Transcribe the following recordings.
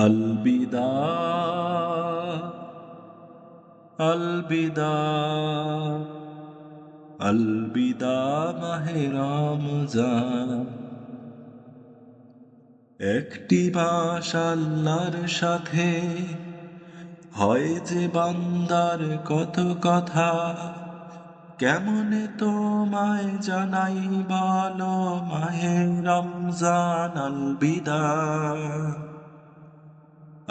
अलविदा अलविदा अलविदा মাহে রমজান। একটি মাস আল্লাহর সাথে হয় যে বান্দার কত কথা, কেমনে তোমায় জানাই বলো মাহে রমজান।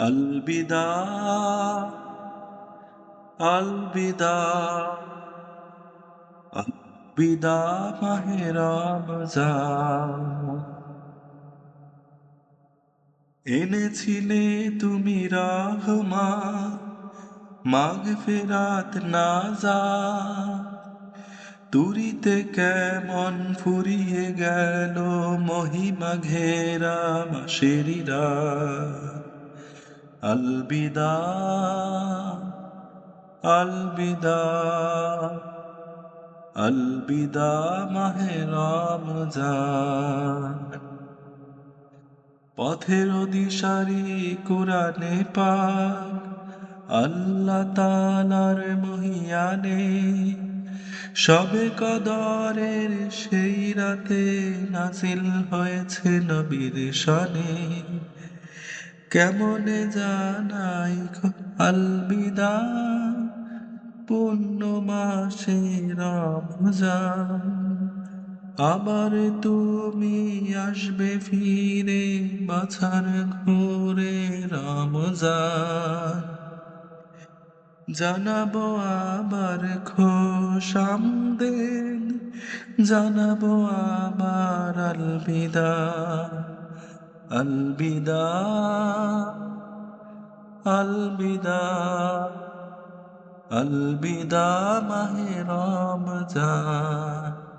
अलविदा अलविदा अलविदा अलविदा মাহে রমজান। এনেছিলে তুমি রহমত, মাগফিরাত নাজাত, তুরিতে কেমন ফুরিয়ে গেল মহিমা ঘেরা মাসেরি রাত। अलविदा अलविदा अलविदा মাহে রমজান। পথের দিশারি কুরানে পাক, আল্লাহ তাআলার মহিয়ানে, শবে কদরের সেই রাতে নাজিল হয়েছে নবীর শানে। কেমনে জানাই अलविदा পূর্ণ মাসে রমজান। আবার তুমি আসবে ফিরে বছর ঘুরে রমজান। জানাবো আবার খোশামদেদ, জানাবো আবার अलविदा अलविदा अलविदा अलविदा মাহে রমজান।